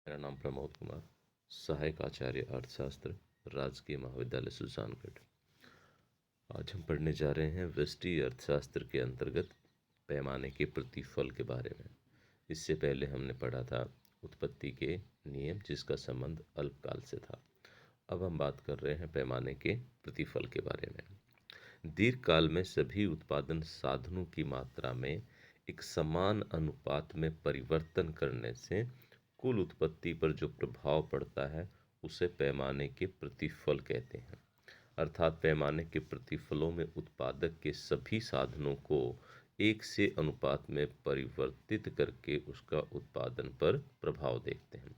मेरा नाम प्रमोद कुमार, सहायक आचार्य अर्थशास्त्र, राजकीय महाविद्यालय सुजानगढ़। आज हम पढ़ने जा रहे हैं व्यष्टि अर्थशास्त्र के अंतर्गत पैमाने के प्रतिफल के बारे में। इससे पहले हमने पढ़ा था उत्पत्ति के नियम, जिसका संबंध अल्पकाल से था। अब हम बात कर रहे हैं पैमाने के प्रतिफल के बारे में। दीर्घकाल में सभी उत्पादन साधनों की मात्रा में एक समान अनुपात में परिवर्तन करने से कुल उत्पत्ति पर जो प्रभाव पड़ता है उसे पैमाने के प्रतिफल कहते हैं। अर्थात पैमाने के प्रतिफलों में उत्पादक के सभी साधनों को एक से अनुपात में परिवर्तित करके उसका उत्पादन पर प्रभाव देखते हैं।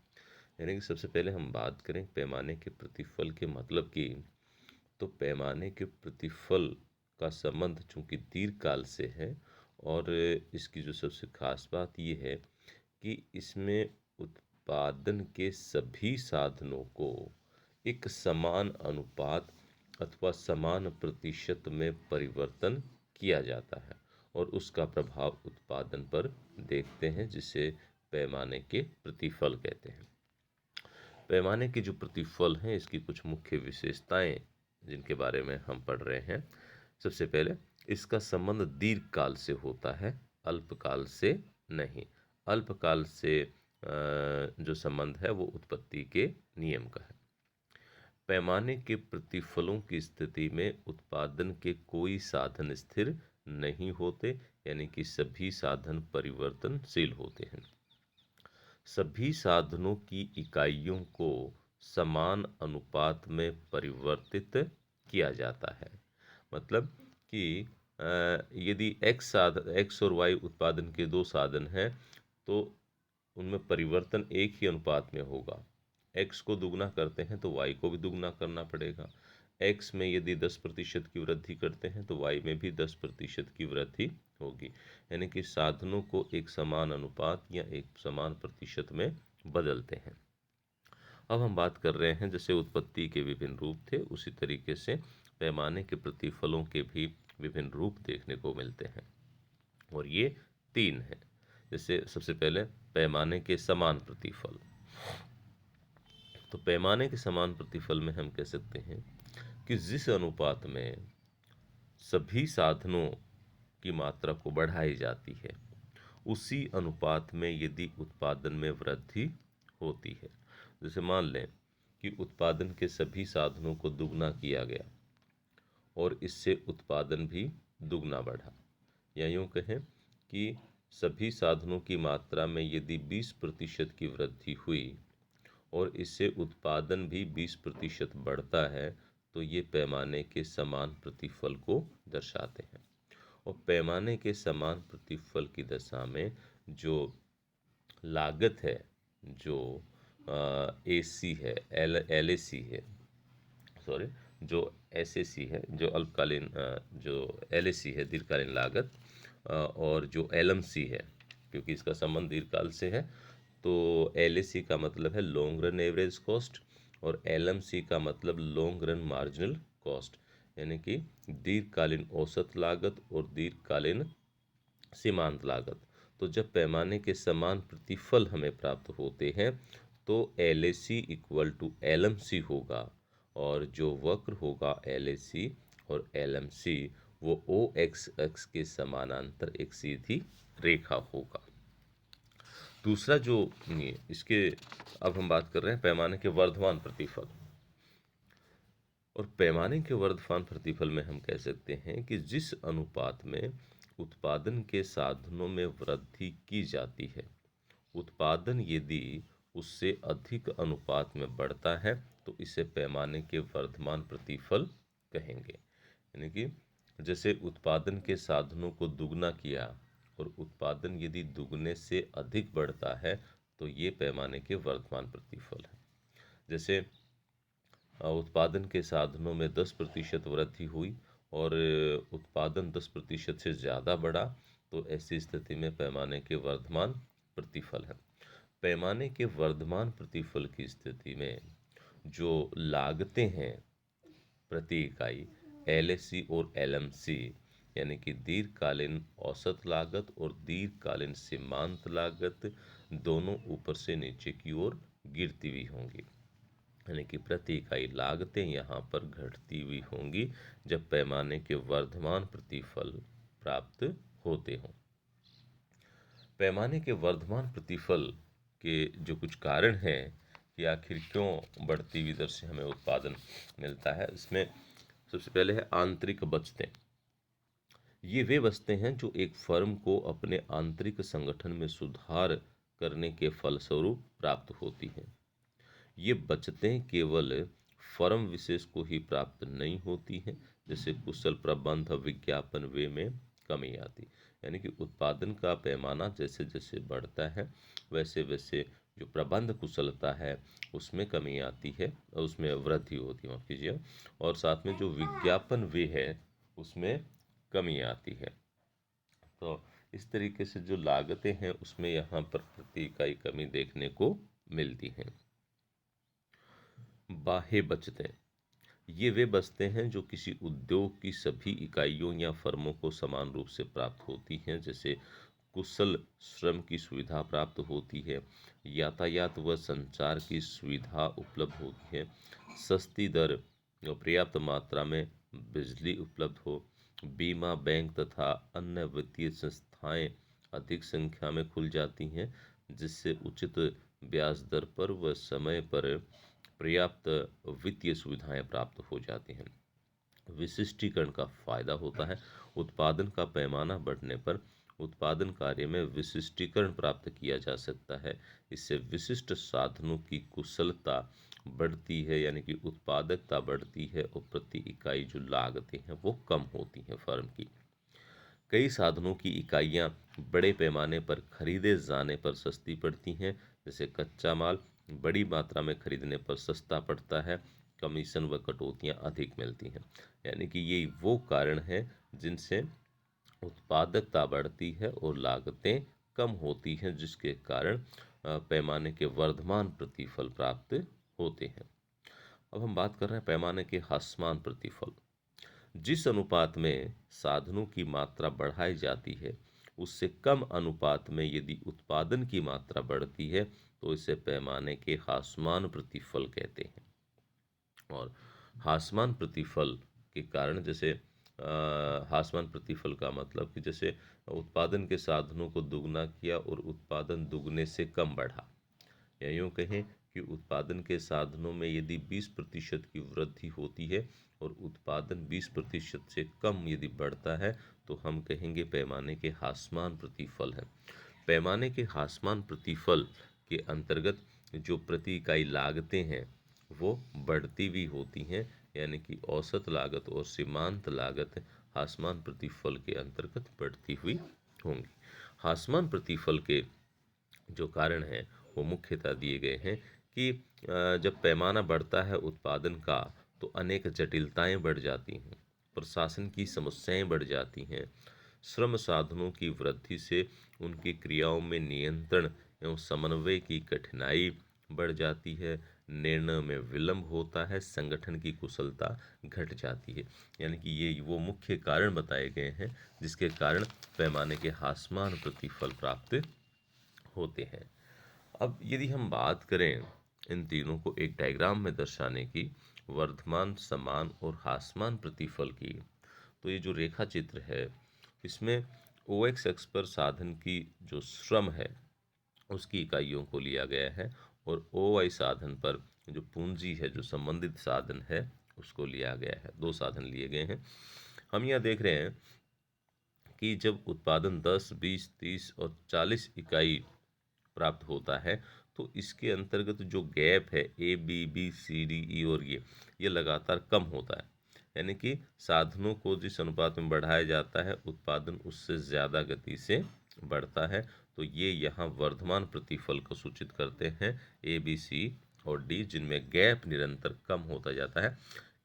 यानी कि सबसे पहले हम बात करें पैमाने के प्रतिफल के मतलब की, तो पैमाने के प्रतिफल का संबंध चूंकि दीर्घकाल से है और इसकी जो सबसे खास बात ये है कि इसमें उत्पादन के सभी साधनों को एक समान अनुपात अथवा समान प्रतिशत में परिवर्तन किया जाता है और उसका प्रभाव उत्पादन पर देखते हैं, जिसे पैमाने के प्रतिफल कहते हैं। पैमाने के जो प्रतिफल हैं, इसकी कुछ मुख्य विशेषताएं जिनके बारे में हम पढ़ रहे हैं। सबसे पहले, इसका संबंध दीर्घकाल से होता है, अल्पकाल से नहीं। अल्पकाल से जो संबंध है वो उत्पत्ति के नियम का है। पैमाने के प्रतिफलों की स्थिति में उत्पादन के कोई साधन स्थिर नहीं होते, यानी कि सभी साधन परिवर्तनशील होते हैं। सभी साधनों की इकाइयों को समान अनुपात में परिवर्तित किया जाता है। मतलब कि यदि x और y उत्पादन के दो साधन हैं तो उनमें परिवर्तन एक ही अनुपात में होगा। x को दुगना करते हैं तो y को भी दुगना करना पड़ेगा। x में यदि 10% की वृद्धि करते हैं तो y में भी 10% की वृद्धि होगी। यानी कि साधनों को एक समान अनुपात या एक समान प्रतिशत में बदलते हैं। अब हम बात कर रहे हैं, जैसे उत्पत्ति के विभिन्न रूप थे, उसी तरीके से पैमाने के प्रतिफलों के भी विभिन्न रूप देखने को मिलते हैं और ये 3 हैं। जैसे सबसे पहले पैमाने के समान प्रतिफल। तो पैमाने के समान प्रतिफल में हम कह सकते हैं कि जिस अनुपात में सभी साधनों की मात्रा को बढ़ाई जाती है, उसी अनुपात में यदि उत्पादन में वृद्धि होती है। जैसे मान लें कि उत्पादन के सभी साधनों को दुगना किया गया और इससे उत्पादन भी दुगना बढ़ा, या यूँ कहें कि सभी साधनों की मात्रा में यदि 20% की वृद्धि हुई और इससे उत्पादन भी 20% बढ़ता है, तो ये पैमाने के समान प्रतिफल को दर्शाते हैं। और पैमाने के समान प्रतिफल की दशा में जो लागत है, जो AC है, LAC है, सॉरी, जो SAC है, जो अल्पकालीन, जो LAC है दीर्घकालीन लागत, और जो LMC है, क्योंकि इसका संबंध दीर्घकाल से है, तो LAC का मतलब है लॉन्ग रन एवरेज कॉस्ट और LMC का मतलब लॉन्ग रन मार्जिनल कॉस्ट, यानी कि दीर्घकालीन औसत लागत और दीर्घकालीन सीमांत लागत। तो जब पैमाने के समान प्रतिफल हमें प्राप्त होते हैं तो LAC इक्वल टू LMC होगा और जो वक्र होगा LAC और LMC वो OX अक्ष के समानांतर एक सीधी रेखा होगा। दूसरा जो इसके, अब हम बात कर रहे हैं पैमाने के वर्धमान प्रतिफल। और पैमाने के वर्धमान प्रतिफल में हम कह सकते हैं कि जिस अनुपात में उत्पादन के साधनों में वृद्धि की जाती है, उत्पादन यदि उससे अधिक अनुपात में बढ़ता है तो इसे पैमाने के वर्धमान प्रतिफल कहेंगे। यानी कि जैसे उत्पादन के साधनों को दुगना किया और उत्पादन यदि दुगने से अधिक बढ़ता है तो ये पैमाने के वर्धमान प्रतिफल है। जैसे उत्पादन के साधनों में 10% वृद्धि हुई और उत्पादन 10% से ज़्यादा बढ़ा, तो ऐसी स्थिति में पैमाने के वर्धमान प्रतिफल है। पैमाने के वर्धमान प्रतिफल की स्थिति में जो लागतें हैं प्रति इकाई, LAC और LMC, यानी कि दीर्घकालीन औसत लागत और दीर्घकालीन सीमांत लागत, दोनों ऊपर से नीचे की ओर गिरती हुई होंगी, यानी कि प्रति इकाई लागतें यहाँ पर घटती हुई होंगी जब पैमाने के वर्धमान प्रतिफल प्राप्त होते हों। पैमाने के वर्धमान प्रतिफल के जो कुछ कारण हैं कि आखिर क्यों बढ़ती हुई दर से हमें उत्पादन मिलता है, इसमें सबसे पहले है आंतरिक बचतें। ये वे बचतें हैं जो एक फर्म को अपने आंतरिक संगठन में सुधार करने के फलस्वरूप प्राप्त होती हैं। ये बचतें केवल फर्म विशेष को ही प्राप्त नहीं होती हैं, जैसे कुशल प्रबंध विज्ञापन वे में कमी आती, यानी कि उत्पादन का पैमाना जैसे जैसे बढ़ता है वैसे वैसे जो प्रबंध कुशलता है उसमें कमी आती है और उसमें वृद्धि होती है, माफ कीजिए, और साथ में जो विज्ञापन वे है उसमें कमी आती है। तो इस तरीके से जो लागतें हैं उसमें यहाँ पर प्रति इकाई कमी देखने को मिलती हैं। बाह्य बचतें, ये वे बचतें हैं जो किसी उद्योग की सभी इकाइयों या फर्मों को समान रूप से प्राप्त होती हैं, जैसे कुशल श्रम की सुविधा प्राप्त होती है, यातायात व संचार की सुविधा उपलब्ध होती है, सस्ती दर और पर्याप्त मात्रा में बिजली उपलब्ध हो, बीमा बैंक तथा अन्य वित्तीय संस्थाएं अधिक संख्या में खुल जाती हैं, जिससे उचित ब्याज दर पर व समय पर पर्याप्त वित्तीय सुविधाएं प्राप्त हो जाती हैं। विशिष्टीकरण का फायदा होता है। उत्पादन का पैमाना बढ़ने पर उत्पादन कार्य में विशिष्टीकरण प्राप्त किया जा सकता है। इससे विशिष्ट साधनों की कुशलता बढ़ती है, यानी कि उत्पादकता बढ़ती है और प्रति इकाई जो लागतें हैं वो कम होती हैं फर्म की। कई साधनों की इकाइयाँ बड़े पैमाने पर खरीदे जाने पर सस्ती पड़ती हैं, जैसे कच्चा माल बड़ी मात्रा में खरीदने पर सस्ता पड़ता है, कमीशन व कटौतियाँ अधिक मिलती हैं, यानी कि ये वो कारण हैं जिनसे उत्पादकता बढ़ती है और लागतें कम होती हैं, जिसके कारण पैमाने के वर्धमान प्रतिफल प्राप्त होते हैं। अब हम बात कर रहे हैं पैमाने के ह्रासमान प्रतिफल। जिस अनुपात में साधनों की मात्रा बढ़ाई जाती है उससे कम अनुपात में यदि उत्पादन की मात्रा बढ़ती है तो इसे पैमाने के ह्रासमान प्रतिफल कहते हैं। और ह्रासमान प्रतिफल के कारण, जैसे ह्रासमान प्रतिफल का मतलब कि जैसे उत्पादन के साधनों को दुगना किया और उत्पादन दुगने से कम बढ़ा, या यूँ कहें कि उत्पादन के साधनों में यदि 20% की वृद्धि होती है और उत्पादन 20% से कम यदि बढ़ता है तो हम कहेंगे पैमाने के ह्रासमान प्रतिफल है। पैमाने के ह्रासमान प्रतिफल के अंतर्गत जो प्रति इकाई लागतें हैं वो बढ़ती भी होती हैं, यानी कि औसत लागत और सीमांत लागत ह्रासमान प्रतिफल के अंतर्गत बढ़ती हुई होंगी। ह्रासमान प्रतिफल के जो कारण हैं वो मुख्यतः दिए गए हैं कि जब पैमाना बढ़ता है उत्पादन का तो अनेक जटिलताएं बढ़ जाती हैं, प्रशासन की समस्याएं बढ़ जाती हैं, श्रम साधनों की वृद्धि से उनकी क्रियाओं में नियंत्रण एवं समन्वय की कठिनाई बढ़ जाती है, निर्णय में विलंब होता है, संगठन की कुशलता घट जाती है, यानी कि ये वो मुख्य कारण बताए गए हैं जिसके कारण पैमाने के ह्रासमान प्रतिफल प्राप्त होते हैं। अब यदि हम बात करें इन तीनों को एक डायग्राम में दर्शाने की, वर्धमान, समान और ह्रासमान प्रतिफल की, तो ये जो रेखा चित्र है इसमें ओ एक्स एक्स पर साधन की जो श्रम है उसकी इकाइयों को लिया गया है और ओ वाई साधन पर जो पूंजी है, जो संबंधित साधन है उसको लिया गया है। दो साधन लिए गए हैं। हम यहाँ देख रहे हैं कि जब उत्पादन 10, 20, 30 और 40 इकाई प्राप्त होता है तो इसके अंतर्गत जो गैप है A B B C D E और ये लगातार कम होता है, यानी कि साधनों को जिस अनुपात में बढ़ाया जाता है उत्पादन उससे ज़्यादा गति से बढ़ता है। तो ये यहाँ वर्धमान प्रतिफल को सूचित करते हैं ए बी सी और डी, जिनमें गैप निरंतर कम होता जाता है।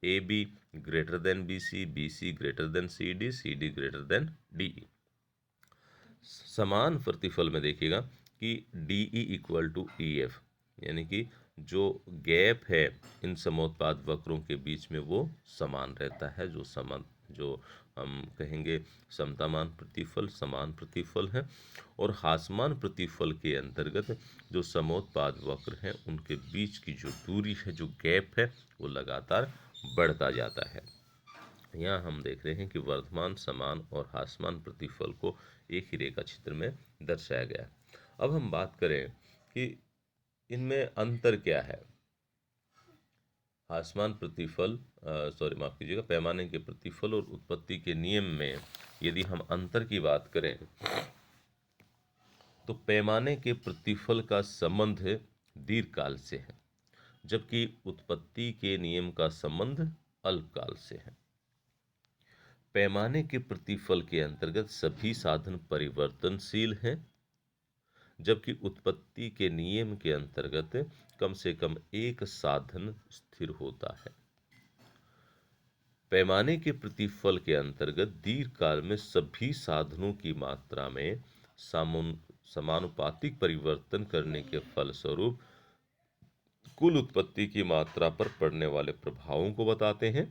A B greater than B C greater than C D greater than D. समान प्रतिफल में देखिएगा कि D E equal to E F, यानी कि जो गैप है इन समोत्पाद वक्रों के बीच में वो समान रहता है, जो हम कहेंगे समतामान प्रतिफल, समान प्रतिफल है। और ह्रासमान प्रतिफल के अंतर्गत जो समोत्पाद वक्र हैं उनके बीच की जो दूरी है, जो गैप है, वो लगातार बढ़ता जाता है। यहाँ हम देख रहे हैं कि वर्धमान, समान और ह्रासमान प्रतिफल को एक ही रेखा चित्र में दर्शाया गया है। अब हम बात करें कि इनमें अंतर क्या है। ह्रासमान प्रतिफल माफ कीजिएगा, पैमाने के प्रतिफल और उत्पत्ति के नियम में यदि हम अंतर की बात करें तो पैमाने के प्रतिफल का संबंध दीर्घकाल से है, जबकि उत्पत्ति के नियम का संबंध अल्पकाल से है। पैमाने के प्रतिफल के अंतर्गत सभी साधन परिवर्तनशील हैं, जबकि उत्पत्ति के नियम के अंतर्गत कम से कम एक साधन स्थिर होता है। पैमाने के प्रतिफल के अंतर्गत दीर्घकाल में सभी साधनों की मात्रा में समानुपातिक परिवर्तन करने के फलस्वरूप कुल उत्पत्ति की मात्रा पर पड़ने वाले प्रभावों को बताते हैं,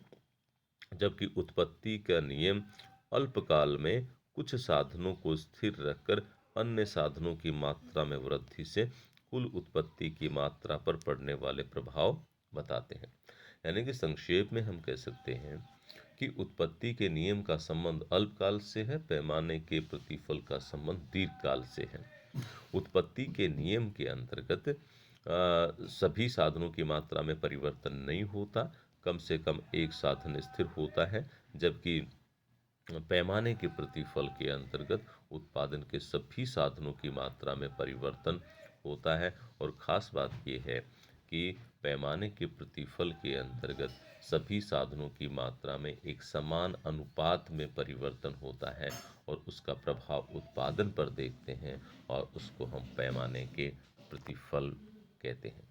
जबकि उत्पत्ति का नियम अल्पकाल में कुछ साधनों को स्थिर रखकर अन्य साधनों की मात्रा में वृद्धि से कुल उत्पत्ति की मात्रा पर पड़ने वाले प्रभाव बताते हैं। यानी कि संक्षेप में हम कह सकते हैं कि उत्पत्ति के नियम का संबंध अल्पकाल से है, पैमाने के प्रतिफल का संबंध दीर्घकाल से है। उत्पत्ति के नियम के अंतर्गत सभी साधनों की मात्रा में परिवर्तन नहीं होता, कम से कम एक साधन स्थिर होता है, जबकि पैमाने के प्रतिफल के अंतर्गत उत्पादन के सभी साधनों की मात्रा में परिवर्तन होता है। और ख़ास बात यह है कि पैमाने के प्रतिफल के अंतर्गत सभी साधनों की मात्रा में एक समान अनुपात में परिवर्तन होता है और उसका प्रभाव उत्पादन पर देखते हैं और उसको हम पैमाने के प्रतिफल कहते हैं।